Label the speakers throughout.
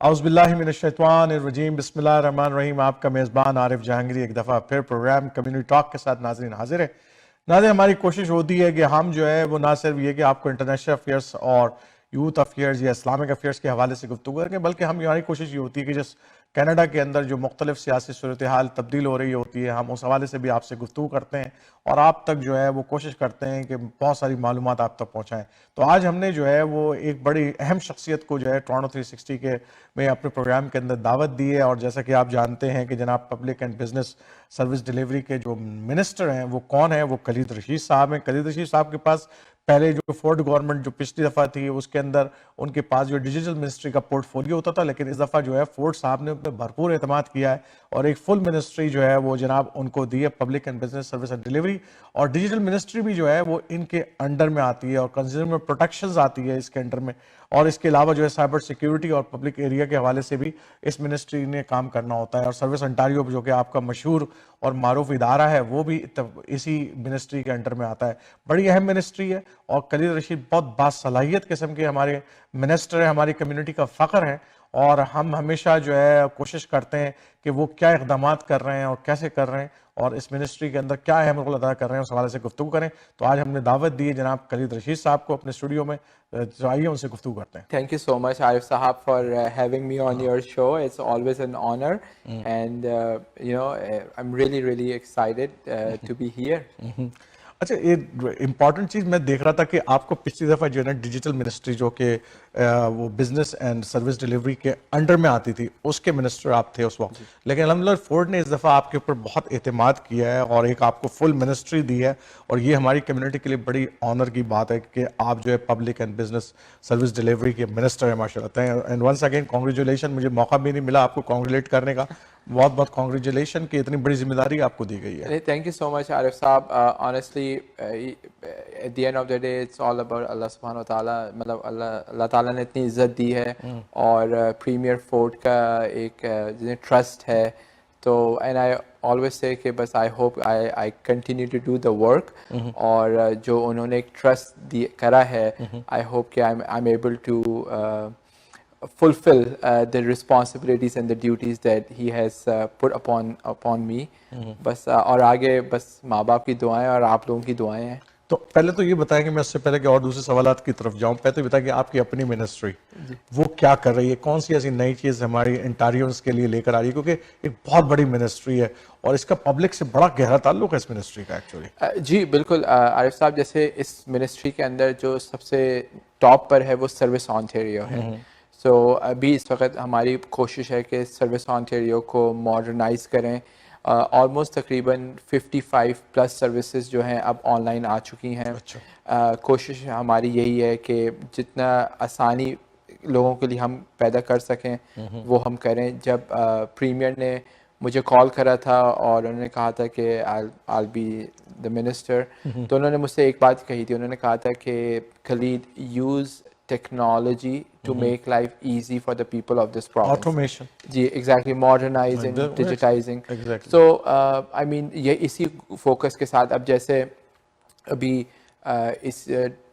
Speaker 1: اعوذ باللہ من الشیطان الرجیم، بسم اللہ الرحمن الرحیم۔ آپ کا میزبان عارف جہانگیری ایک دفعہ پھر پروگرام کمیونٹی ٹاک کے ساتھ ناظرین حاضر ہے۔ ناظرین، ہماری کوشش ہوتی ہے کہ ہم جو ہے وہ نہ صرف یہ کہ آپ کو انٹرنیشنل افیئرس اور یوتھ افیئرس یا اسلامک افیئرس کے حوالے سے گفتگو کریں، بلکہ ہماری کوشش یہ ہوتی ہے کہ جس کینیڈا کے اندر جو مختلف سیاسی صورتحال تبدیل ہو رہی ہوتی ہے، ہم اس حوالے سے بھی آپ سے گفتگو کرتے ہیں اور آپ تک جو ہے وہ کوشش کرتے ہیں کہ بہت ساری معلومات آپ تک پہنچائیں۔ تو آج ہم نے جو ہے وہ ایک بڑی اہم شخصیت کو جو ہے ٹورانٹو 360 کے میں اپنے پروگرام کے اندر دعوت دی ہے، اور جیسا کہ آپ جانتے ہیں کہ جناب public and business service delivery کے جو منسٹر ہیں وہ کون ہیں؟ وہ خالد رشید صاحب ہیں۔ خالد رشید صاحب کے پاس پہلے جو فورڈ گورنمنٹ جو پچھلی دفعہ تھی اس کے اندر ان کے پاس جو ڈیجیٹل منسٹری کا پورٹ فولیو ہوتا تھا، لیکن اس دفعہ جو ہے فورڈ صاحب نے پہ بھرپور اعتماد کیا ہے اور ایک فل منسٹری جو ہے وہ جناب ان کو دی ہے، public and business service and delivery, اور ڈیجیٹل منسٹری بھی جو ہے وہ ان کے انڈر میں آتی ہے اور کنزیومر پروٹیکشنز آتی ہے اس کے انڈر میں، اور اس کے علاوہ جو ہے سائبر سیکیورٹی اور پبلک ایریا کے حوالے سے بھی اس منسٹری نے کام کرنا ہوتا ہے، اور سروس انٹاریو جو کہ آپ کا مشہور اور معروف ادارہ ہے وہ بھی اسی منسٹری کے انڈر میں آتا ہے۔ بڑی اہم منسٹری ہے اور خالد رشید بہت باصلاحیت قسم کے ہمارے منسٹر ہیں، ہماری کمیونٹی کا فخر ہیں، اور ہم ہمیشہ جو ہے کوشش کرتے ہیں کہ وہ کیا اقدامات کر رہے ہیں اور کیسے کر رہے ہیں اور اس منسٹری کے اندر کیا اہم رول ادا کر رہے ہیں، اس حوالے سے گفتگو کریں۔ تو آج ہم نے دعوت دی ہے جناب خالد رشید صاحب کو اپنے اسٹوڈیو میں، تو آئیے ان سے گفتگو کرتے ہیں۔
Speaker 2: Thank you so much, Arif Sahab, for having me on your show. It's always an honor, and I'm really excited to be here.
Speaker 1: اچھا، ایک امپورٹنٹ چیز میں دیکھ رہا تھا کہ آپ کو پچھلی دفعہ جو ہے نا ڈیجیٹل منسٹری جو کہ وہ بزنس اینڈ سروس ڈیلیوری کے انڈر میں آتی تھی، اس کے منسٹر آپ تھے اس وقت، لیکن الحمدللہ فورڈ نے اس دفعہ آپ کے اوپر بہت اعتماد کیا ہے اور ایک آپ کو فل منسٹری دی ہے، اور یہ ہماری کمیونٹی کے لیے بڑی آنر کی بات ہے کہ آپ جو ہے public and business service delivery کے منسٹر ہیں ماشاء اللہ۔ اینڈ ونس اگین کانگریچولیشن، مجھے موقع بھی نہیں ملا آپ کو کانگریچولیٹ کرنے کا، بہت بہت کانگریچولیشن کہ اتنی بڑی ذمہ داری آپ کو دی گئی ہے۔
Speaker 2: Thank you so much, Arif Sahab. Honestly, at the end of the day, it's all about Allah subhanahu wa ta'ala. مطلب اللہ تعالیٰ نے اتنی عزت دی ہے اور پریمیئر فورڈ کا ایک ٹرسٹ ہے، تو اینڈ آئی always say کہ بس I hope I continue to do the work، اور جو انہوں نے ایک ٹرسٹ کرا ہے I hope کہ I'm able to fulfill the responsibilities and the duties that he has put upon me. بس اور آگے بس ماں باپ کی دعائیں اور آپ لوگوں کی دعائیں ہیں۔
Speaker 1: تو پہلے تو یہ بتائیں کہ میں اس سے پہلے کہ اور دوسرے سوالات کی طرف جاؤں، پہلے تو یہ بتائیں کہ آپ کی اپنی منسٹری وہ کیا کر رہی ہے، کون سی ایسی نئی چیز ہماری انٹاریونس کے لیے لے کر آ رہی ہے، کیونکہ ایک بہت بڑی منسٹری ہے اور اس کا پبلک سے بڑا گہرا تعلق ہے اس منسٹری کا ایکچولی۔
Speaker 2: جی بالکل عارف صاحب، جیسے اس منسٹری کے اندر جو سب سے ٹاپ پر ہے وہ سروس آنٹیریو ہے، سو ابھی اس وقت ہماری کوشش ہے کہ سروس آنٹیریو کو ماڈرنائز کریں۔ آلموسٹ تقریباً 55+ سروسز جو ہیں اب آن لائن آ چکی ہیں۔ کوشش ہماری یہی ہے کہ جتنا آسانی لوگوں کے لیے ہم پیدا کر سکیں وہ ہم کریں۔ جب پریمیئر نے مجھے کال کرا تھا اور انہوں نے کہا تھا کہ I'll be the minister، تو انہوں نے مجھ سے ایک بات کہی تھی، انہوں نے کہا تھا کہ Khalid use technology to make life easy for the people of this province.
Speaker 1: Automation.
Speaker 2: جی exactly, modernizing, digitizing.
Speaker 1: Exactly.
Speaker 2: So I mean یہ اسی فوکس کے ساتھ اب جیسے ابھی اس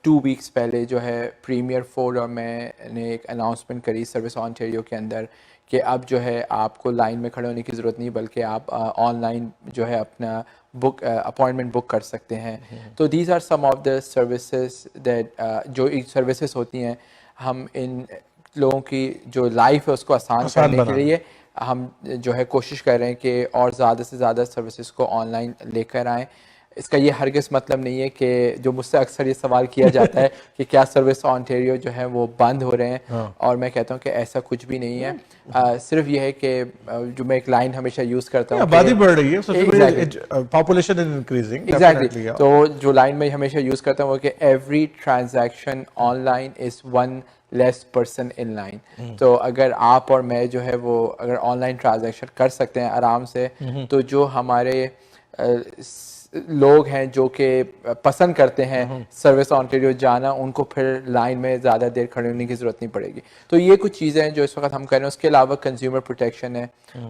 Speaker 2: 2 weeks پہلے جو ہے پریمیئر فورڈ اور میں نے ایک اناؤنسمنٹ کری سروس آنٹیریو کے اندر کہ اب جو ہے آپ کو لائن میں کھڑے ہونے کی ضرورت نہیں، بلکہ آپ آن لائن جو ہے اپنا اپوائنٹمنٹ بک کر سکتے ہیں۔ تو these are some of the services that جو سروسز ہوتی ہیں، ہم ان لوگوں کی جو لائف ہے اس کو آسان کرنے کے لیے ہم جو ہے کوشش کر رہے ہیں کہ اور زیادہ سے زیادہ سروسز کو آن لائن لے کر آئیں۔ اس کا یہ ہرگز مطلب نہیں ہے کہ جو مجھ سے اکثر یہ سوال کیا جاتا ہے کہ کیا سروس آنٹیریو جو ہے وہ بند ہو رہے ہیں، اور میں کہتا ہوں کہ ایسا کچھ بھی نہیں ہے۔ صرف یہ ہے کہ جو میں ایک لائن ہمیشہ یوز کرتا ہوں،
Speaker 1: آبادی بڑھ رہی ہے، پاپولیشن از انکریزنگ،
Speaker 2: ایگزیکٹلی، تو جو لائن میں ہمیشہ یوز کرتا ہوں وہ کہ every transaction on line is one less person in line. تو اگر آپ اور میں جو ہے وہ اگر آن لائن ٹرانزیکشن کر سکتے ہیں آرام سے، تو جو ہمارے لوگ ہیں جو کہ پسند کرتے ہیں سروس آنٹیریو جانا، ان کو پھر لائن میں زیادہ دیر کھڑے ہونے کی ضرورت نہیں پڑے گی۔ تو یہ کچھ چیزیں ہیں جو اس وقت ہم کر رہے ہیں۔ اس کے علاوہ کنزیومر پروٹیکشن ہے،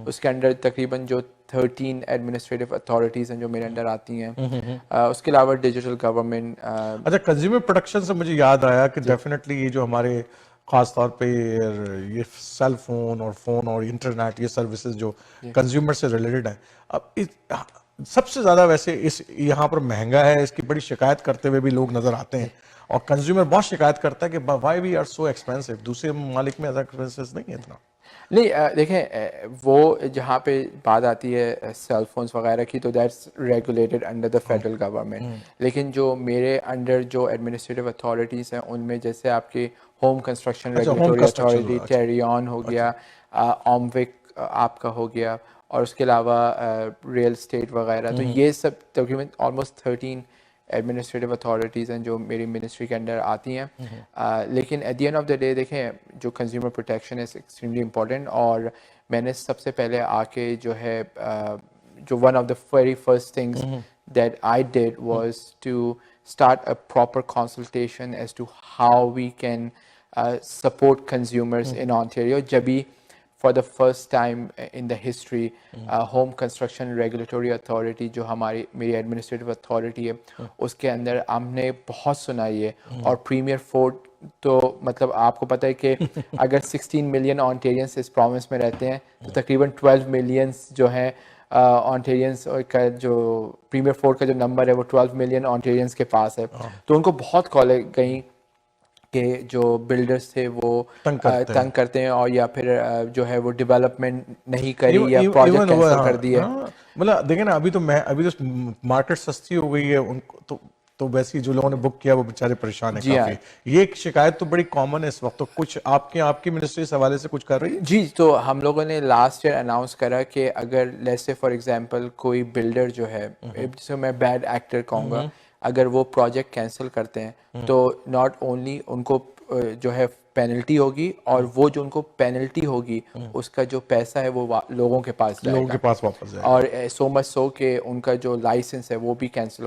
Speaker 2: اس کے انڈر تقریباً جو 13 ایڈمنسٹریٹو اتھارٹیز ہیں جو میرے انڈر آتی ہیں۔ اس کے علاوہ ڈیجیٹل گورنمنٹ۔
Speaker 1: اچھا، کنزیومر پروٹیکشن سے مجھے یاد آیا کہ ڈیفینیٹلی یہ جو ہمارے خاص طور پہ یہ سیل فون اور انٹرنیٹ یہ سروسز جو کنزیومر سے ریلیٹڈ ہیں. اب سب سے زیادہ ویسے اس یہاں پر مہنگا ہے, اس کی بڑی شکایت کرتے ہوئے بھی لوگ نظر آتے ہیں, اور کنزیومر بہت شکایت کرتا ہے کہ why we are so expensive. دوسرے ممالک میں ایسا ایکسپینسو نہیں ہے اتنا.
Speaker 2: نہیں دیکھیں وہ جہاں پہ بات آتی ہے سیل فونس وغیرہ کی تو that's regulated under the federal government, لیکن جو میرے انڈر جو ایڈمنسٹریٹو اتھارٹیز ہیں ان میں جیسے آپ کی ہوم کنسٹرکشن ریگولیٹری اتھارٹی, ٹیریون ہو گیا, اوموک آپ کا ہو گیا, اور اس کے علاوہ ریئل اسٹیٹ وغیرہ, تو یہ سب تقریباً آلموسٹ 13 ایڈمنسٹریٹو اتھارٹیز ہیں جو میری منسٹری کے انڈر آتی ہیں. لیکن at the end of the day دیکھیں جو کنزیومر پروٹیکشن ہے ایکسٹریملی امپورٹنٹ, اور میں نے سب سے پہلے آ کے جو ہے جو one of the very first things that I did was to start a proper consultation as to how we can support consumers in Ontario. جبھی for the first time in the history home construction regulatory authority جو میری administrative authority ہے اس کے اندر ہم نے بہت سنا یہ, اور پریمیئر فورٹ تو مطلب آپ کو پتہ ہے کہ اگر 16 ملین آنٹیرینس اس پروونس میں رہتے ہیں تو تقریباً 12 ملینس جو ہیں آنٹیرینس کا جو پریمیئر فورٹ کا جو نمبر ہے وہ 12 ملین آنٹیرینس کے پاس ہے. تو ان کو بہت کالیں گئیں کہ جو بلڈرز تھے وہ تنگ کرتے ہیں, اور یا پھر جو ہے وہ ڈیولپمنٹ نہیں کری یا پروجیکٹ کینسل کر دیے.
Speaker 1: مطلب دیکھیں نا ابھی تو مارکیٹ سستی ہو گئی ہے ان کو, تو ویسے جو لوگوں نے بک کیا وہ بیچارے پریشان ہیں کافی. یہ ایک شکایت تو بڑی کامن ہے اس وقت. تو کچھ آپ کی منسٹری اس حوالے سے کچھ کر رہی ہے؟
Speaker 2: جی, تو ہم لوگوں نے لاسٹ ایئر اناؤنس کرا کہ اگر لیٹس سے فار ایگزامپل کوئی بلڈر جو ہے, جسے میں بیڈ ایکٹر کہوں گا, اگر وہ پروجیکٹ کینسل کرتے ہیں تو ناٹ اونلی ان کو جو ہے پینلٹی ہوگی, اور وہ جو ان کو پینلٹی ہوگی اس کا جو پیسہ ہے وہ لوگوں کے پاس جائے گا,
Speaker 1: واپس جائے گا,
Speaker 2: اور سو مچ سو کہ ان کا جو لائسنس ہے وہ بھی کینسل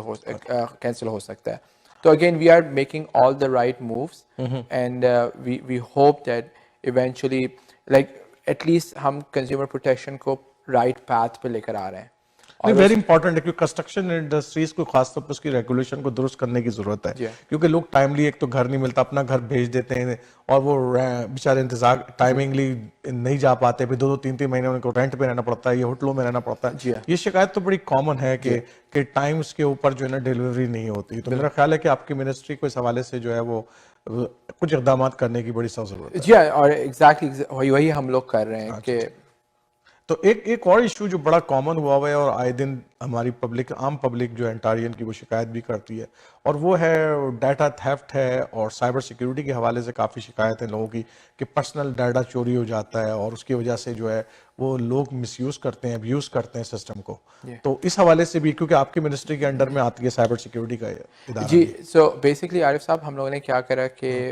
Speaker 2: ہو سکتا ہے. تو again we are making all the right moves, and we hope that eventually like at least ہم کنزیومر پروٹیکشن کو رائٹ پاتھ پہ لے کر آ رہے ہیں.
Speaker 1: نہیں, ویری امپورٹنٹ ہے کیونکہ کنسٹرکشن انڈسٹریز کو خاص طور پر اس کی ریگولیشن کو درست کرنے کی ضرورت ہے, کیونکہ لوگ ٹائملی ایک تو گھر نہیں ملتا, اپنا گھر بھیج دیتے ہیں اور وہ بیچارے انتظار ٹائمنگلی نہیں جا پاتے, پھر 2-3 مہینے ان کو رینٹ پہ رہنا پڑتا ہے, یہ ہوٹلوں میں رہنا پڑتا ہے. یہ شکایت تو بڑی کامن ہے کہ ٹائمز کے اوپر جو ہے نا ڈیلیوری نہیں ہوتی. تو میرا خیال ہے کہ آپ کی منسٹری کو اس حوالے سے جو ہے وہ کچھ اقدامات کرنے کی بڑی سخت ضرورت ہے.
Speaker 2: جی, اور ایگزیکٹلی وہی ہم لوگ کر رہے ہیں کہ
Speaker 1: تو ایک اور ایشو جو بڑا کامن ہوا ہوا ہے اور آئے دن ہماری عام پبلک جو انٹارین کی وہ شکایت بھی کرتی ہے, اور وہ ہے ڈیٹا تھیفٹ ہے, اور سائبر سیکیورٹی کے حوالے سے کافی شکایت ہے لوگوں کی کہ پرسنل ڈیٹا چوری ہو جاتا ہے, اور اس کی وجہ سے جو ہے وہ لوگ مس یوز کرتے ہیں, ابیوز کرتے ہیں سسٹم کو. تو اس حوالے سے بھی کیونکہ آپ کی منسٹری کے انڈر میں آتی ہے سائبر سیکیورٹی کا ادارہ.
Speaker 2: جی, سو بیسکلی عارف صاحب ہم لوگوں نے کیا کرا کہ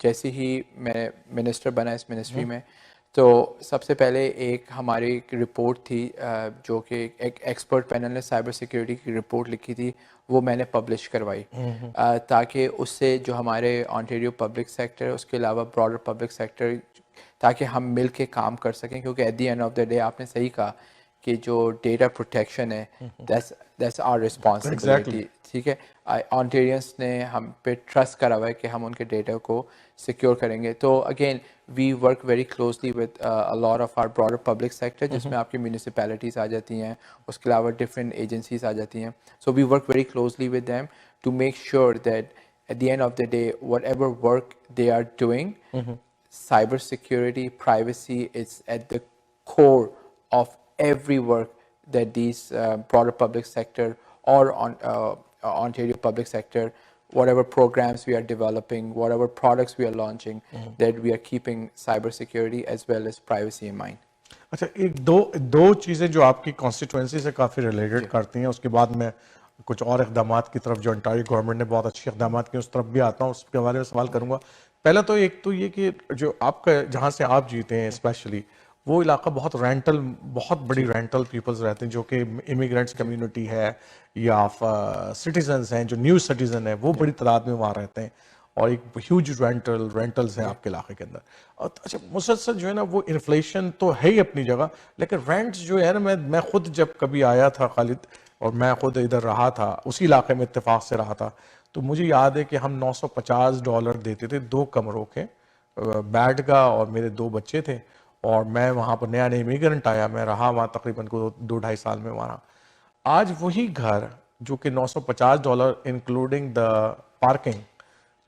Speaker 2: جیسے ہی میں منسٹر بنا اس منسٹری میں, تو سب سے پہلے ایک ہماری ایک رپورٹ تھی جو کہ ایک ایکسپرٹ پینل نے سائبر سیکیورٹی کی رپورٹ لکھی تھی, وہ میں نے پبلش کروائی تاکہ اس سے جو ہمارے آنٹیریو پبلک سیکٹر, اس کے علاوہ براڈر پبلک سیکٹر, تاکہ ہم مل کے کام کر سکیں. کیونکہ at the end of the day آپ نے صحیح کہا کہ جو ڈیٹا پروٹیکشن ہے دیٹس آور ریسپانسبلٹی. ٹھیک ہے, آنٹیریئنس نے ہم پہ ٹرسٹ کرا ہوا ہے کہ ہم ان کے ڈیٹا کو سیکیور کریں گے. تو again we work very closely with a lot of our broader public sector, جس میں آپ کی میونسپیلٹیز آ جاتی ہیں, اس کے علاوہ ڈفرینٹ ایجنسیز آ جاتی ہیں. So we work very closely with them to make sure that at the end of the day whatever work they are doing, cyber security, privacy is at the core of every work that these broader public sector or Ontario public sector, whatever programs we are developing, whatever products we are launching, that we are keeping cyber security as well as privacy in mind.
Speaker 1: اچھا, ایک دو چیزیں جو آپ کی constituency سے کافی related کرتی ہیں, اس کے بعد میں کچھ اور اقدامات کی طرف جو انٹاریو گورنمنٹ نے بہت اچھے اقدامات کیے اس طرف بھی آتا ہوں, اس کے بارے میں سوال کروں گا. پہلا تو ایک تو یہ کہ جو آپ کا جہاں سے آپ جیتے ہیں اسپیشلی وہ علاقہ بہت بڑی رینٹل پیپلز رہتے ہیں, جو کہ امیگرینٹس کمیونٹی ہے یا سٹیزنز ہیں, جو نیو سٹیزن ہیں, وہ بڑی تعداد میں وہاں رہتے ہیں, اور ایک ہیوج رینٹلز ہیں آپ کے علاقے کے اندر. اچھا, مسلسل جو ہے نا وہ انفلیشن تو ہے ہی اپنی جگہ, لیکن رینٹس جو ہے نا, میں خود جب کبھی آیا تھا خالد, اور میں خود ادھر رہا تھا اسی علاقے میں اتفاق سے رہا تھا, تو مجھے یاد ہے کہ ہم $950 دیتے تھے 2 کمروں کے بیٹھ گا اور میرے 2 بچے تھے اور میں وہاں پر نیا امیگرنٹ آیا, میں رہا وہاں تقریباً کو 2-2.5 سال میں وہاں. آج وہی گھر جو کہ $950 انکلوڈنگ دا پارکنگ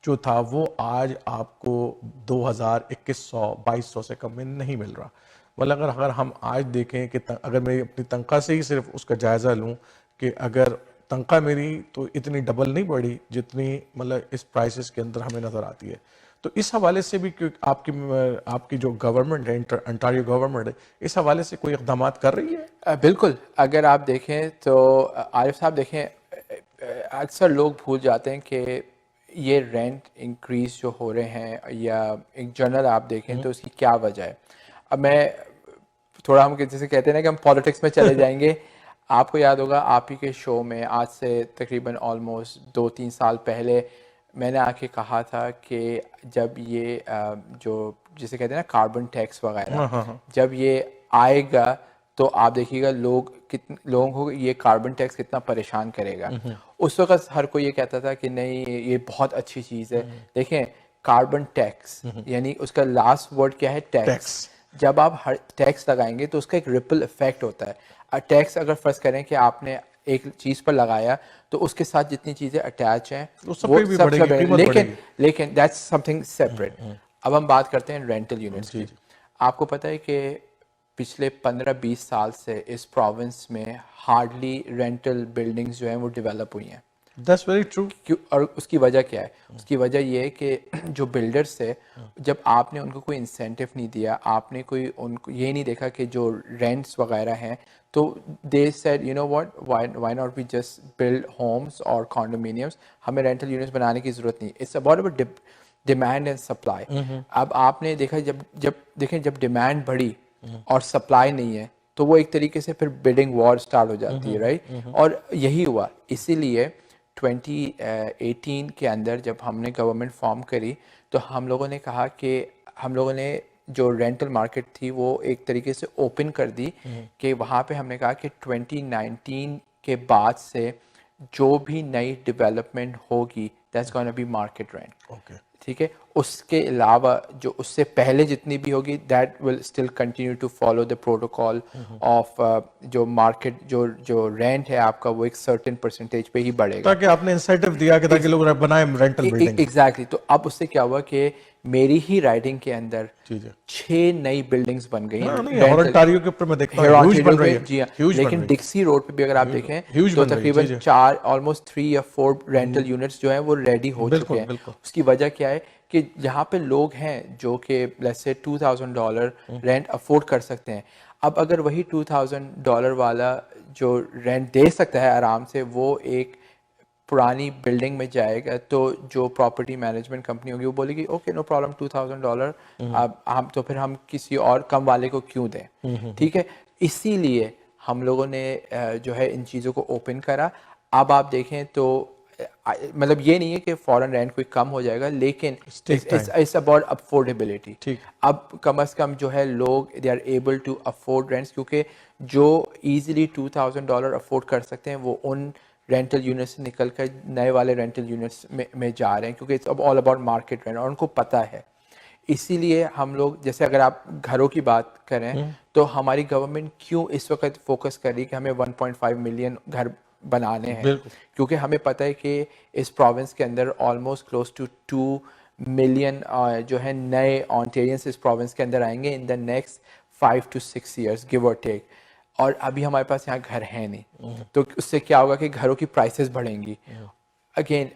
Speaker 1: جو تھا, وہ آج آپ کو 2100-2200 سے کم میں نہیں مل رہا. مطلب اگر ہم آج دیکھیں کہ اگر میں اپنی تنخواہ سے ہی صرف اس کا جائزہ لوں کہ اگر تنخواہ میری تو اتنی ڈبل نہیں بڑھی جتنی مطلب اس پرائسز کے اندر ہمیں نظر آتی ہے. تو اس حوالے سے بھی آپ کی جو گورنمنٹ ہے, انٹاریو گورنمنٹ ہے, اس حوالے سے کوئی اقدامات کر رہی ہے؟
Speaker 2: بالکل. اگر آپ دیکھیں تو عارف صاحب دیکھیں, اکثر لوگ بھول جاتے ہیں کہ یہ رینٹ انکریز جو ہو رہے ہیں یا ایک جنرل آپ دیکھیں تو اس کی کیا وجہ ہے. اب میں تھوڑا ہم جیسے کہتے ہیں نا کہ ہم پالیٹکس میں چلے جائیں گے. آپ کو یاد ہوگا آپ ہی کے شو میں آج سے تقریباً آلموسٹ 2-3 سال پہلے میں نے آ کے کہا تھا کہ جب یہ جو جسے کہتے ہیں نا کاربن ٹیکس وغیرہ, جب یہ آئے گا تو آپ دیکھیے گا لوگوں کو یہ کاربن ٹیکس کتنا پریشان کرے گا. اس وقت ہر کوئی یہ کہتا تھا کہ نہیں یہ بہت اچھی چیز ہے. دیکھیں کاربن ٹیکس یعنی اس کا لاسٹ ورڈ کیا ہے, ٹیکس. جب آپ ہر ٹیکس لگائیں گے تو اس کا ایک ریپل ایفیکٹ ہوتا ہے. ٹیکس اگر فرض کریں کہ آپ نے ایک چیز پر لگایا تو اس کے ساتھ جتنی چیزیں اٹیچ ہیں وہ سب سے بڑھے, لیکن دیٹس سم تھنگ سیپریٹ. اب ہم بات کرتے ہیں رینٹل یونٹس کی. آپ کو پتہ ہے کہ پچھلے 15-20 سال سے اس پروونس میں ہارڈلی رینٹل بلڈنگز جو ہیں وہ ڈیولپ ہوئی ہیں.
Speaker 1: That's very true.
Speaker 2: اور اس کی وجہ کیا ہے؟ اس کی وجہ یہ ہے کہ جو بلڈرز تھے, جب آپ نے ان کو کوئی انسینٹو نہیں دیا, آپ نے کوئی ان کو یہ نہیں دیکھا کہ جو رینٹس وغیرہ ہیں, تو they said you know what why not we just build homes اور کانڈومینیمس, ہمیں رینٹل یونٹس بنانے کی ضرورت نہیں. It's about demand and supply. اب آپ نے دیکھا جب ڈیمانڈ بڑھی اور سپلائی نہیں ہے تو وہ ایک طریقے سے پھر بڈنگ وار سٹارٹ ہو جاتی ہے, رائٹ. اور یہی ہوا. اسی لیے 2018 کے اندر جب ہم نے گورنمنٹ فارم کری تو ہم لوگوں نے کہا کہ ہم لوگوں نے جو رینٹل مارکیٹ تھی وہ ایک طریقے سے اوپن کر دی, کہ وہاں پہ ہم نے کہا کہ 2019 کے بعد سے جو بھی نئی ڈیولپمنٹ ہوگی that's gonna be market rent. ٹھیک ہے. اس کے علاوہ جو اس سے پہلے جتنی بھی ہوگی that will still continue to follow the protocol of جو مارکیٹ جو رینٹ ہے آپ کا وہ ایک سرٹن پرسنٹیج پہ ہی بڑھے گا,
Speaker 1: تاکہ آپ نے انسینٹیو دیا کہ تاکہ لوگ بنائیں رینٹل بلڈنگ.
Speaker 2: ایگزیکٹلی. تو اب اس سے کیا ہوا کہ میری ہی رائڈنگ کے اندر 6 نئی بلڈنگز بن گئی ہیں.
Speaker 1: ہورنٹاریو کے اوپر میں دیکھتا ہوں ہیوج بن رہی ہے.
Speaker 2: جی ہاں, لیکن ڈکسی روڈ پہ بھی اگر آپ دیکھیں تو تقریباً 4 آلموسٹ 3 یا 4 رینٹل یونٹس جو ہیں وہ ریڈی ہو چکے ہیں. اس کی وجہ کیا ہے کہ یہاں پہ لوگ ہیں جو کہ لیٹس سے $2,000 رینٹ افورڈ کر سکتے ہیں. اب اگر وہی $2,000 والا جو رینٹ دے سکتا ہے آرام سے, وہ ایک پرانی بلڈنگ میں جائے گا تو جو پراپرٹی مینجمنٹ کمپنی ہوگی وہ بولے گی اوکے نو پرابلم $2,000, اب ہم تو پھر ہم کسی اور کم والے کو کیوں دیں. ٹھیک ہے. اسی لیے ہم لوگوں نے جو ہے ان چیزوں کو اوپن کرا. اب آپ دیکھیں تو مطلب یہ نہیں ہے کہ فورن رینٹ کوئی کم ہو جائے گا, لیکن اٹس اباؤٹ افورڈیبلٹی. اب کم از کم جو ہے لوگ they are able to afford rents, کیونکہ جو ایزیلی $2,000 افورڈ کر سکتے ہیں وہ ان رینٹل یونٹ سے نکل کر نئے والے رینٹل یونٹس میں جا رہے ہیں, کیونکہ it's all about market rent اور ان کو پتہ ہے. اسی لیے ہم لوگ جیسے اگر آپ گھروں کی بات کریں تو ہماری گورنمنٹ کیوں اس وقت فوکس کر رہی کہ ہمیں 1.5 ملین گھر بنانے ہیں, کیونکہ ہمیں پتہ ہے کہ اس پروونس کے اندر آلموسٹ کلوز ٹو 2 ملین جو ہے نئے آنٹیرینس اس پروونس کے اندر آئیں گے in the next 5 to 6 years give or take. اور ابھی ہمارے پاس یہاں گھر ہیں نہیں, تو اس سے کیا ہوگا کہ گھروں کی پرائسز بڑھیں گی. اگین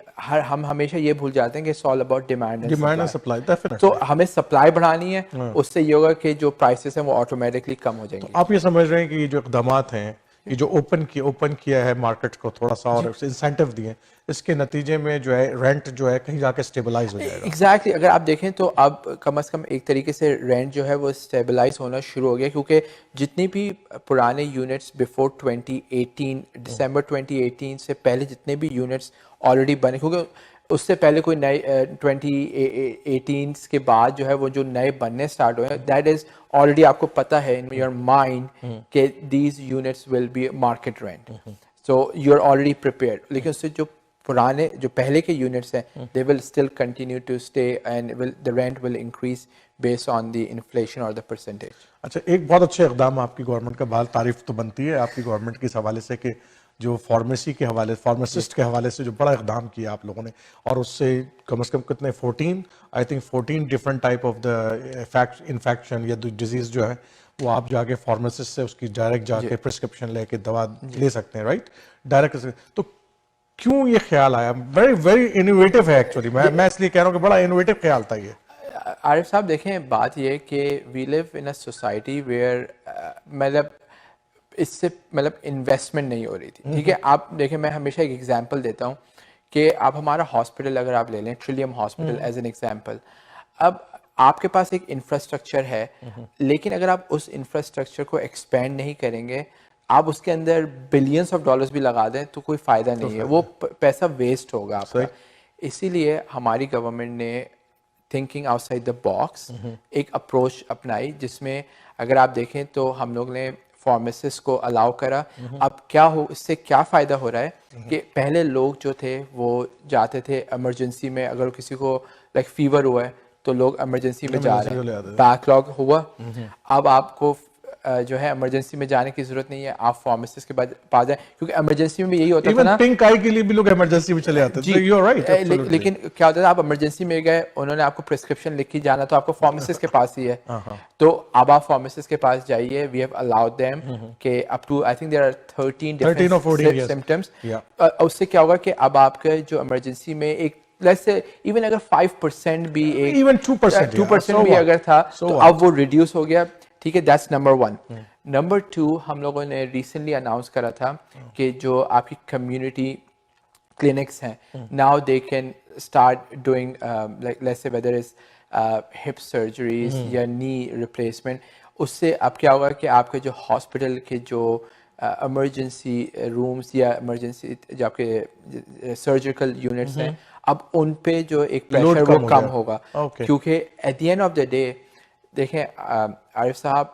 Speaker 2: ہم ہمیشہ یہ بھول جاتے ہیں کہ it's all about demand and supply. تو ہمیں سپلائی بڑھانی ہے, اس سے یہ ہوگا کہ جو پرائسز ہیں وہ آٹومیٹکلی کم ہو جائیں گے.
Speaker 1: آپ یہ سمجھ رہے ہیں کہ یہ جو اقدامات ہیں, یہ جو اوپن کیا ہے مارکیٹ کو تھوڑا سا اور انسینٹیو دیے, اس کے نتیجے میں جو ہے رینٹ جو ہے کہیں جا کے اسٹیبلائز ہو جائے گا.
Speaker 2: ایگزیکٹلی. اگر آپ دیکھیں تو اب کم از کم ایک طریقے سے رینٹ جو ہے وہ اسٹیبلائز ہونا شروع ہو گیا, کیونکہ جتنی بھی پرانے یونٹس بیفور 2018 دسمبر 2018 سے پہلے جتنے بھی یونٹس آلریڈی بنے, کیونکہ اس سے پہلے کوئی نئے 2018 کے بعد جو ہے وہ جو نئے بننے اسٹارٹ ہوئے ہیں, دیٹ از آلریڈی آپ کو پتہ ہے ان یور مائنڈ کہ these units will be market rent, so you are already prepared. لیکن اس سے جو پرانے جو پہلے کے یونٹس ہیں they will still continue to stay and the rent will increase based on the inflation or the percentage.
Speaker 1: اچھا ایک بہت اچھے اقدام آپ کی گورنمنٹ کا، بہت تعریف تو بنتی ہے آپ کی گورنمنٹ کے اس حوالے سے کہ جو فارمیسی کے حوالے فارماسسٹ کے حوالے سے جو بڑا اقدام کیا آپ لوگوں نے، اور اس سے کم از کم کتنے 14 different type of the infection یا ڈیزیز جو ہے وہ آپ جا کے فارماسسٹ سے اس کی ڈائریکٹ جا کے پرسکرپشن لے کے دوا لے سکتے ہیں، رائٹ ڈائریکٹ. تو کیوں یہ خیال آیا؟ ویری ویری انوویٹو ہے ایکچولی. میں اس لیے کہہ رہا ہوں کہ بڑا انوویٹو خیال تھا یہ.
Speaker 2: عارف صاحب دیکھیں بات یہ کہ وی لیو ان اے سوسائٹی ویئر مطلب اس سے مطلب انویسٹمنٹ نہیں ہو رہی تھی. ٹھیک ہے، آپ دیکھیں میں ہمیشہ ایک ایگزامپل دیتا ہوں کہ آپ ہمارا ہاسپٹل اگر آپ لے لیں ٹریلیم ہاسپٹل ایز این ایگزامپل، اب آپ کے پاس ایک انفراسٹرکچر ہے لیکن اگر آپ اس انفراسٹرکچر کو ایکسپینڈ نہیں کریں گے، آپ اس کے اندر بلینس آف ڈالرز بھی لگا دیں تو کوئی فائدہ نہیں ہے، وہ پیسہ ویسٹ ہوگا آپ کا. اسی لیے ہماری گورنمنٹ نے thinking out side the box ایک اپروچ اپنائی جس میں اگر آپ دیکھیں تو ہم لوگ نے فارمیسسٹ کو الاؤ کرا. اب کیا ہو اس سے کیا فائدہ ہو رہا ہے کہ پہلے لوگ جو تھے وہ جاتے تھے ایمرجنسی میں، اگر کسی کو لائک فیور ہوا ہے تو لوگ ایمرجنسی میں جا رہے ہیں، بیک لاگ ہوا. اب آپ کو جو ہے ایمرجنسی میں جانے کی ضرورت نہیں ہے، آپ فارمیسسٹ کے پاس جائیں کیونکہ ایمرجنسی میں بھی یہی ہوتا تھا نا،
Speaker 1: پنک آئی کے لیے بھی لوگ ایمرجنسی میں چلے آتے تھے. You are right.
Speaker 2: لیکن کیا ہوتا تھا آپ ایمرجنسی میں گئے، انہوں نے آپ کو پرسکرپشن لکھ کے جانا تو آپ کو فارمیسسٹ کے پاس ہی ہے. تو اب آپ فارمیسسٹ کے پاس جائیے. وی ہیو الاؤڈ دیم کہ up to I think there are 13 different symptoms. اس سے کیا ہوگا کہ اب آپ کے جو ایمرجنسی میں ایک لیٹس سے ایون اگر 5% بھی ایک
Speaker 1: ایون 2%
Speaker 2: بھی اگر تھا تو اب وہ ریڈیوس ہو گیا. ٹھیک ہے، دیٹس نمبر 1. نمبر 2 ہم لوگوں نے ریسنٹلی اناؤنس کرا تھا کہ جو آپ کی کمیونٹی کلینکس ہیں now they can start doing like let's say weather is hip surgeries یا نی ریپلیسمنٹ. اس سے اب کیا ہوگا کہ آپ کے جو ہاسپٹل کے جو ایمرجنسی رومس یا ایمرجنسی جو آپ کے سرجیکل یونٹس ہیں اب ان پہ جو ایک پریشر وہ کم ہوگا. کیونکہ at the end of the day دیکھیں عارف صاحب،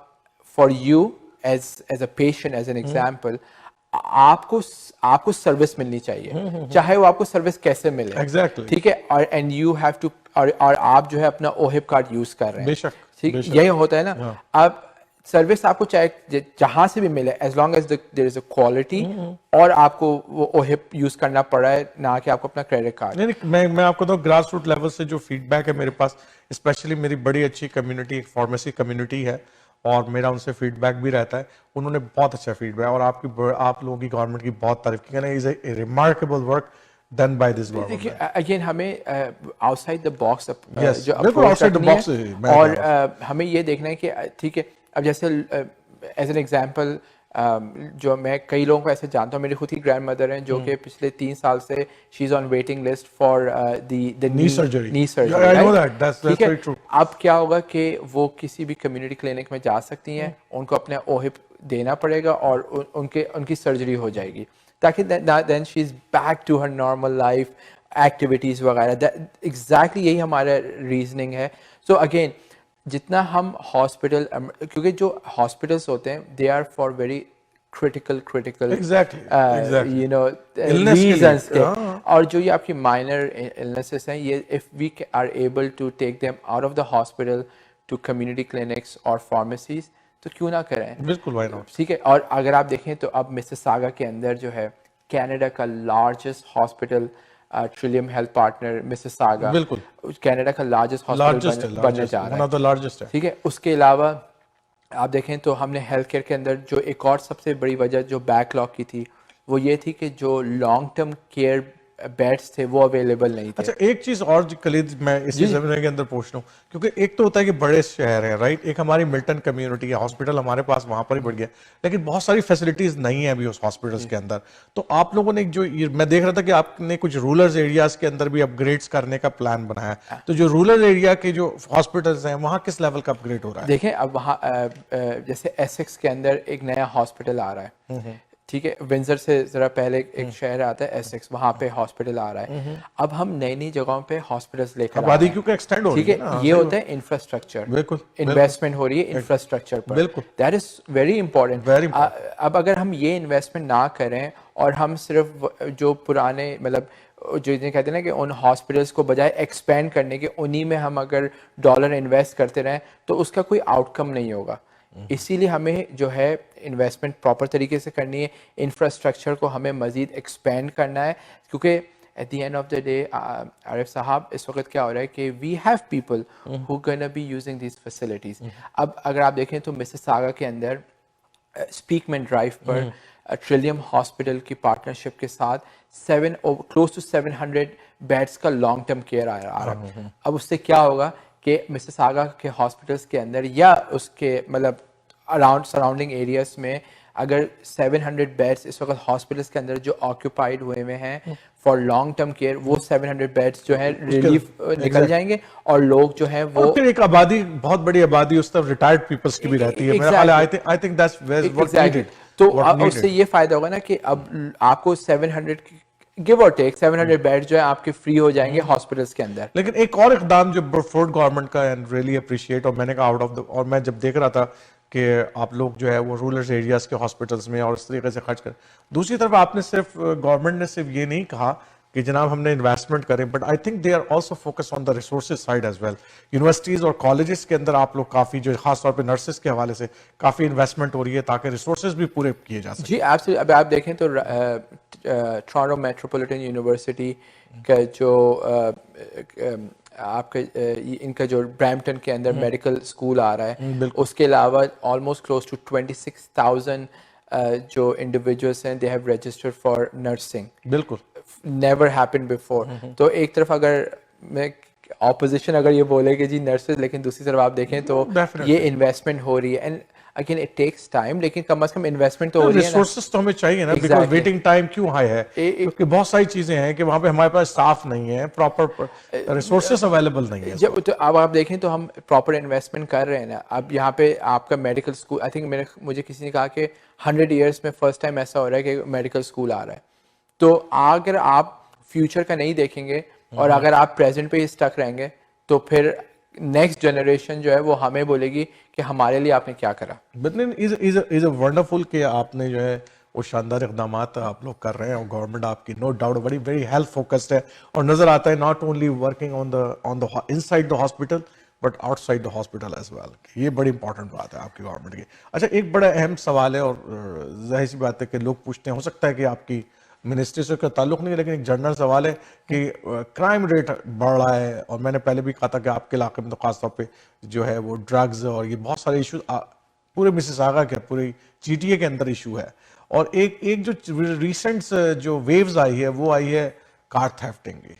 Speaker 2: for you as a patient as an example آپ کو سروس ملنی چاہیے چاہے وہ آپ کو سروس کیسے ملے. ٹھیک ہے، اور اینڈ یو ہیو ٹو اور آپ جو ہے اپنا اوہپ کارڈ یوز کر رہے ہیں. ٹھیک یہی ہوتا ہے نا. اب سروس آپ کو چاہے جہاں سے بھی ملے as long as there is a quality اور آپ کو وہ اوہپ یوز کرنا پڑا ہے نہ کہ آپ کو اپنا کریڈٹ کارڈ.
Speaker 1: میں آپ کو تو گراس روٹ لیول سے جو فیڈ بیک ہے میرے پاس، اسپیشلی میری بڑی اچھی کمیونٹی فارمیسی کمیونٹی ہے اور میرا ان سے فیڈ بیک بھی رہتا ہے، انہوں نے بہت اچھا فیڈ بیک اور آپ لوگوں کی گورنمنٹ کی بہت تعریف کی. کہنا is a remarkable work done by this government.
Speaker 2: Again ہمیں آؤٹ سائڈ دا باکس جو اپروچ رکھنی ہے اور ہمیں یہ دیکھنا ہے کہ ٹھیک ہے اب جیسے ایز این ایگزامپل جو میں کئی لوگوں کو ایسے جانتا ہوں، میری خود کی گرینڈ مدر ہیں جو کہ پچھلے 3 سال سے she is on waiting list for the knee surgery. ٹھیک ہے، اب کیا ہوگا کہ وہ کسی بھی کمیونٹی کلینک میں جا سکتی ہیں، ان کو اپنا اوہپ دینا پڑے گا اور ان کی سرجری ہو جائے گی تاکہ then she is back to her normal life activities وغیرہ. ایگزیکٹلی یہی ہمارا ریزننگ ہے. سو اگین جتنا ہم ہاسپٹل، کیونکہ جو ہاسپٹلس ہوتے ہیں they are for very critical you know reasons کے، اور جو یہ آپ کی مائنر النیسز ہیں یہ if we are able to take them out of the hospital to community clinics اور فارمیسیز تو کیوں نہ کریں.
Speaker 1: بالکل.
Speaker 2: ٹھیک ہے، اور اگر آپ دیکھیں تو اب مسیساگا کے اندر جو ہے کینیڈا کا largest hospital Trillium Health Partner Mississauga Canada کا لارجسٹ ہاسپٹل بننے جا رہا ہے. ٹھیک ہے، اس کے علاوہ آپ دیکھیں تو ہم نے ہیلتھ کیئر کے اندر جو ایک اور سب سے بڑی وجہ جو بیک لاگ کی تھی وہ یہ تھی کہ جو لانگ ٹرم کیئر بیڈس تھے وہ اویلیبل نہیں تھے.
Speaker 1: اچھا ایک چیز اور کلید میں اسی زمانے کے اندر پوچھ رہا ہوں، کیونکہ ایک تو ہوتا ہے کہ بڑے شہر ہیں رائٹ، ایک ہماری ملٹن کمیونٹی ہے، ہاسپٹل ہمارے پاس وہاں پر ہی بڑھ گیا لیکن بہت ساری فیسلٹیز نہیں ہیں ابھی اس ہاسپٹلس کے اندر. تو آپ لوگوں نے جو میں دیکھ رہا تھا کہ آپ نے کچھ رورل ایریاز کے اندر بھی اپ گریڈس کرنے کا پلان بنایا، تو جو رورل ایریا کے جو ہاسپٹلس ہیں وہاں کس لیول کا اپ گریڈ ہو رہا ہے؟
Speaker 2: دیکھیں اب وہاں جیسے ایسیکس کے اندر ایک نیا ہاسپٹل آ رہا ہے. ٹھیک ہے، ونزر سے ذرا پہلے ایک شہر آتا ہے ایسیکس، وہاں پہ ہاسپٹل آ رہا ہے. اب ہم نئی نئی جگہوں پہ ہاسپٹلس لے کر
Speaker 1: آبادی کیونکہ ایکسٹینڈ ہو رہی ہے.
Speaker 2: ٹھیک ہے، یہ ہوتا ہے انفراسٹرکچر، انویسٹمنٹ ہو رہی ہے infrastructure per. That is very important. اب اگر ہم یہ انویسٹمنٹ نہ کریں اور ہم صرف جو پرانے مطلب جو جنہیں کہتے ہیں نا کہ ان ہاسپٹلس کو بجائے ایکسپینڈ کرنے کے انہی میں ہم اگر ڈالر انویسٹ کرتے رہیں تو اس کا کوئی آؤٹ کم نہیں ہوگا. اسی لیے ہمیں جو ہے انویسٹمنٹ پراپر طریقے سے کرنی ہے, انفراسٹرکچر کو ہمیں مزید ایکسپینڈ کرنا ہے, کیونکہ at the end of the day Arif sahib اس وقت کیا ہو رہا ہے کہ we have people who gonna be using these facilities. اب اگر آپ دیکھیں تو مسیساگا کے اندر اسپیکمن ڈرائیو پر ٹریلیم ہاسپٹل کی پارٹنرشپ کے ساتھ کلوز ٹو 700 بیڈس کا لانگ ٹرم کیئر آ رہا ہے. اب اس سے کیا ہوگا کہ مسیساگا کے ہاسپٹلس کے اندر یا اس کے مطلب اراؤنڈ سراؤنڈنگ ایریاز میں اگر 700 بیڈس اس وقت ہاسپٹلس کے اندر جو آکوپائڈ ہوئے ہیں فار لانگ ٹرم کیئر, وہ 700 بیڈس جو ہے ریلیف نکل جائیں گے اور لوگ جو ہیں وہ
Speaker 1: پھر ایک آبادی, بہت بڑی آبادی اس طرف ریٹائرڈ پیپلز کی بھی رہتی ہے. میرا خیال ہے I think that's what needed.
Speaker 2: تو اس سے یہ فائدہ ہوگا نا کہ اب آپ کو 700 گیو اور ٹیک 700 بیڈ جو ہے آپ کے فری ہو جائیں گے ہاسپٹلس کے اندر.
Speaker 1: لیکن ایک اور اقدام جو فورڈ گورنمنٹ کا اینڈ ریئلی اپریشیٹ, اور میں نے کہا آؤٹ آف اور میں جب دیکھ رہا تھا کہ آپ لوگ جو ہے وہ رورل ایریاز کے ہاسپٹلس میں اور اس طریقے سے خرچ کر, دوسری طرف آپ نے صرف گورنمنٹ نے صرف یہ نہیں کہا کہ جناب ہم نے انویسٹمنٹ کریں, but I think they are also focus on the resources side as well. Universities اور کالجز کے اندر آپ لوگ کافی جو خاص طور پہ نرسز کے حوالے سے کافی انویسٹمنٹ ہو رہی ہے تاکہ ریسورسز بھی پورے کیے جا سکیں.
Speaker 2: جی ایبسلیٹلی. اب آپ دیکھیں تو ٹورانٹو میٹروپولیٹن یونیورسٹی کا جو آپ کا ان کا جو برامپٹن کے اندر میڈیکل اسکول آ رہا ہے, اس کے علاوہ آلموسٹ کلوز ٹو 26,000 جو انڈیویجولس ہیں they have registered for nursing.
Speaker 1: بالکل
Speaker 2: نیور ہیپن بفور. تو ایک طرف اگر میں اپوزیشن اگر یہ بولے کہ جی نرسز, لیکن دوسری طرف آپ دیکھیں تو یہ انویسٹمنٹ ہو رہی ہے. And again it takes time, لیکن کم از کم انویسٹمنٹ تو ہو رہی ہے.
Speaker 1: ریسورسز تو ہمیں چاہیے نا, بیکاز ویٹنگ ٹائم کیوں ہائی ہے, کیونکہ بہت ساری چیزیں ہیں کہ وہاں پہ ہمارے پاس اسٹاف نہیں ہے, پراپر ریسورسز اویلیبل نہیں ہے.
Speaker 2: جب تو اب آپ دیکھیں تو ہم پراپر انویسٹمنٹ کر رہے ہیں نا. اب یہاں پہ آپ کا میڈیکل اسکول, آئی تھنک مجھے کسی نے کہا کہ 100 ایئرس میں فرسٹ ٹائم ایسا ہو رہا ہے کہ میڈیکل اسکول آ رہا ہے. تو اگر آپ فیوچر کا نہیں دیکھیں گے اور اگر آپ پریزنٹ پہ ہی اسٹک رہیں گے تو پھر نیکسٹ جنریشن جو ہے وہ ہمیں بولے گی کہ ہمارے لیے آپ نے کیا کرا.
Speaker 1: بٹ از اے ونڈرفل کہ آپ نے جو ہے وہ شاندار اقدامات آپ لوگ کر رہے ہیں, اور گورنمنٹ آپ کی نو ڈاؤٹ بڑی ویری ہیلتھ فوکسڈ ہے, اور نظر آتا ہے not only working on the inside the hospital but outside the hospital as well. یہ بڑی امپورٹنٹ بات ہے آپ کی گورنمنٹ کی. اچھا, ایک بڑا اہم سوال ہے, اور ظاہر سی بات ہے کہ لوگ پوچھتے ہیں, ہو سکتا ہے کہ آپ کی منسٹری سے کا تعلق نہیں ہے, لیکن ایک جنرل سوال ہے کہ کرائم ریٹ بڑھ رہا ہے, اور میں نے پہلے بھی کہا تھا کہ آپ کے علاقے میں تو خاص طور پہ جو ہے وہ ڈرگز اور یہ بہت سارے ایشو پورے مسیساگا کے پورے جی ٹی اے کے اندر ایشو ہے. اور ایک جو ریسنٹ جو ویوز آئی ہے وہ آئی ہے کار تھیفٹنگ کی.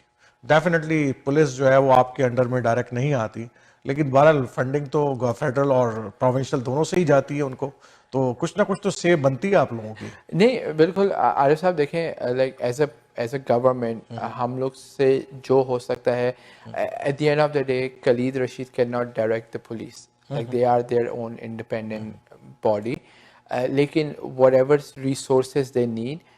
Speaker 1: ڈیفینیٹلی پولیس جو ہے وہ آپ کے انڈر میں ڈائریکٹ نہیں آتی, لیکن بہرحال فنڈنگ تو فیڈرل اور پروونشل دونوں سے ہی جاتی ہے ان کو, تو کچھ نہ کچھ تو سیو بنتی ہے آپ لوگوں کی.
Speaker 2: نہیں بالکل عارف صاحب, دیکھیں لائک ایز اے گورنمنٹ ہم لوگ سے جو ہو سکتا ہے, at the end of the day Kaleed Rasheed can not direct the police, like they are their own independent body, لیکن whatever resources they need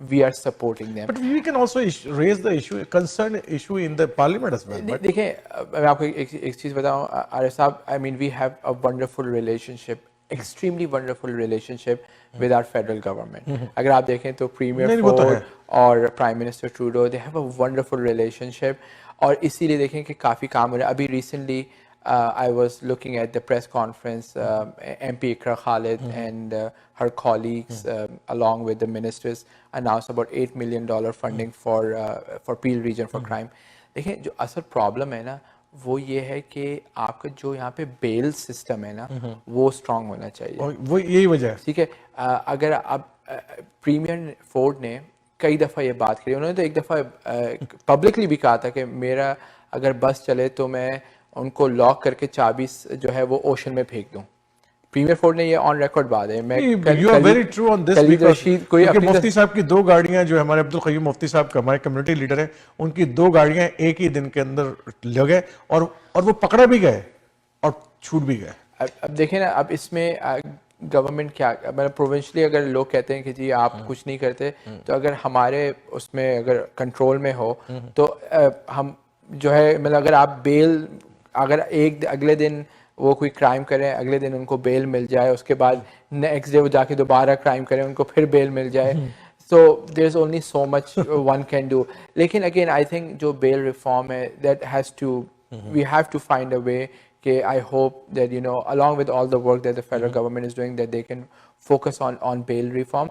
Speaker 2: we are supporting them.
Speaker 1: But we can also raise the issue, concern issue in the parliament as well.
Speaker 2: دیکھیں میں آپ کو ایک چیز بتاؤں عارف صاحب, I mean we have a wonderful relationship, extremely wonderful relationship with our federal government. اگر آپ دیکھیں تو پریمیئر فورڈ اور prime minister Trudeau they have a wonderful relationship, اور اسی لیے دیکھیں کہ کافی کام ہو رہا ہے. ابھی recently I was looking at the press conference, MP Ikra Khalid and her colleagues along with the ministers announced about $8 million funding for Peel region for crime. دیکھیں جو اصل پرابلم ہے نا وہ یہ ہے کہ آپ کا جو یہاں پہ بیل سسٹم ہے نا وہ اسٹرانگ ہونا چاہیے.
Speaker 1: وہ یہی وجہ ہے.
Speaker 2: ٹھیک ہے, اگر اب پریمیئر فورڈ نے کئی دفعہ یہ بات کری, انہوں نے تو ایک دفعہ پبلکلی بھی کہا تھا کہ میرا اگر بس چلے تو میں ان کو لاک کر کے چابی جو ہے وہ اوشن میں پھینک دوں. پریمیئر فورڈ نے یہ آن ریکارڈ بات ہے. میں
Speaker 1: You are very true on this because کیونکہ مفتی صاحب کی 2 گاڑیاں جو ہمارے عبدالقیوم مفتی صاحب کا ہمارے کمیونٹی لیڈر ہیں, ان کی 2 گاڑیاں ایک ہی دن کے اندر لگے اور وہ پکڑے بھی گئے اور چھوٹ بھی گئے.
Speaker 2: اب دیکھیں نا, اب اس میں گورنمنٹ کیا, مطلب پروونشلی اگر لوگ کہتے ہیں کہ جی آپ کچھ نہیں کرتے, تو اگر ہمارے اس میں اگر کنٹرول میں ہو تو ہم جو ہے مطلب اگر آپ بیل اگر اگلے دن وہ کوئی کرائم کریں, اگلے دن ان کو بیل مل جائے, اس کے بعد نیکسٹ ڈے وہ جا کے دوبارہ کرائم کریں, ان کو پھر بیل مل جائے, So there's only so much one can do. Lekin again, I think jo bail reform hai, that has to, we have to find a way. I hope that, you know, along with all the work that the federal government is doing, that they can focus on bail reform.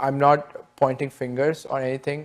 Speaker 2: I'm not pointing fingers or anything.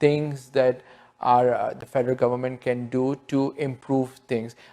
Speaker 2: things that the federal government can do to improve things.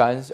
Speaker 2: guns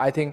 Speaker 2: I think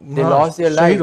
Speaker 2: they lost their life,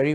Speaker 2: very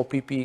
Speaker 2: OPP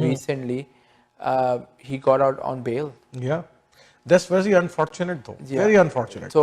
Speaker 2: recently, he got out on bail.
Speaker 1: Yeah. That's very unfortunate though. Very unfortunate.
Speaker 2: So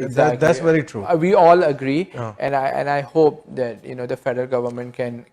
Speaker 2: Exactly.
Speaker 1: That's very true.
Speaker 2: We all agree, and I hope that, you know, the federal government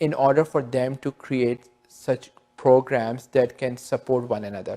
Speaker 2: in order for them to create such programs that can support one another.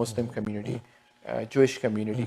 Speaker 2: Muslim community, Jewish community,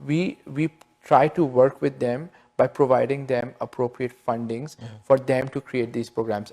Speaker 2: we try to work with them by providing them appropriate fundings for them to create these programs.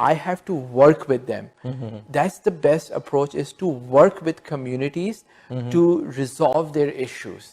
Speaker 2: I have to work with them. That's the best approach, is to work with communities to resolve their issues.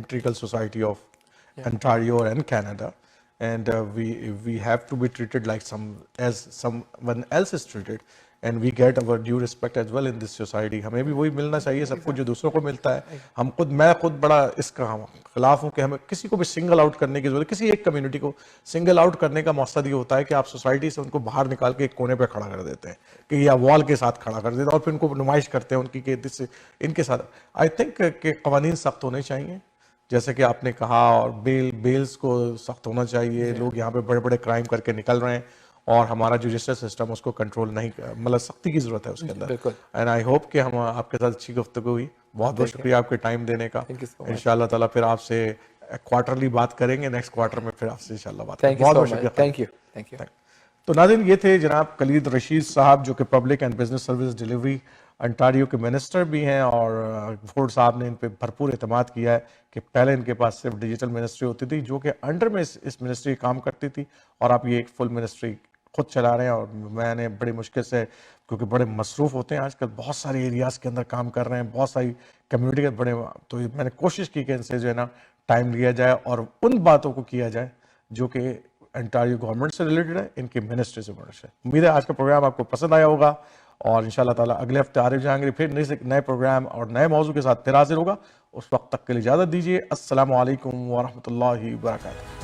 Speaker 1: integral society of Ontario and Canada, and we have to be treated like someone else is treated. And we get over due respect as well in this society. ہمیں بھی وہی ملنا چاہیے سب کچھ جو دوسروں کو ملتا ہے. میں خود بڑا اس کا خلاف ہوں کہ ہمیں کسی کو بھی سنگل آؤٹ کرنے کی ضرورت, کسی ایک کمیونٹی کو سنگل آؤٹ کرنے کا مقصد یہ ہوتا ہے کہ آپ سوسائٹی سے ان کو باہر نکال کے ایک کونے پہ کھڑا کر دیتے ہیں کہ یا وال کے ساتھ کھڑا کر دیتے ہیں اور پھر ان کو نمائش کرتے ہیں ان کی کہ ان کے ساتھ. آئی تھنک کہ قوانین سخت ہونے چاہیے جیسے کہ آپ نے کہا, اور بیلز کو سخت ہونا چاہیے. لوگ یہاں پہ بڑے بڑے کرائم کر کے نکل رہے ہیں اور ہمارا جو جسٹس سسٹم اس کو کنٹرول نہیں, مطلب سختی کی ضرورت ہے اس کے اندر. اینڈ آئی ہوپ کہ ہم آپ کے ساتھ اچھی گفتگو ہوئی. بہت بہت شکریہ آپ کے ٹائم دینے کا. انشاءاللہ تعالیٰ پھر آپ سے کوارٹرلی بات کریں گے, نیکسٹ کوارٹر میں پھر آپ سے انشاءاللہ بات کریں گے. بہت بہت شکریہ.
Speaker 2: Thank you.
Speaker 1: تو ناظرین یہ تھے جناب کلید رشید صاحب جو کہ public and business service delivery Ontario کے منسٹر بھی ہیں, اور فورڈ صاحب نے ان پہ بھرپور اعتماد کیا ہے کہ پہلے ان کے پاس صرف ڈیجیٹل منسٹری ہوتی تھی جو کہ انڈر میں اس منسٹری کام کرتی تھی, اور آپ یہ ایک فل منسٹری خود چلا رہے ہیں. اور میں نے بڑی مشکل سے, کیونکہ بڑے مصروف ہوتے ہیں آج کل, بہت سارے ایریاز کے اندر کام کر رہے ہیں, بہت ساری کمیونٹی کے بڑے, تو میں نے کوشش کی کہ ان سے جو ہے نا ٹائم لیا جائے اور ان باتوں کو کیا جائے جو کہ انٹاریو گورنمنٹ سے ریلیٹڈ ہے, ان کی منسٹری سے منسٹر ہے. امید ہے آج کا پروگرام آپ کو پسند آیا ہوگا, اور انشاءاللہ تعالیٰ اگلے ہفتے عارف جہانگیر پھر نئے پروگرام اور نئے موضوع کے ساتھ پھر حاضر ہوگا. اس وقت تک کے لیے اجازت دیجیے. السلام علیکم ورحمۃ اللہ وبرکاتہ.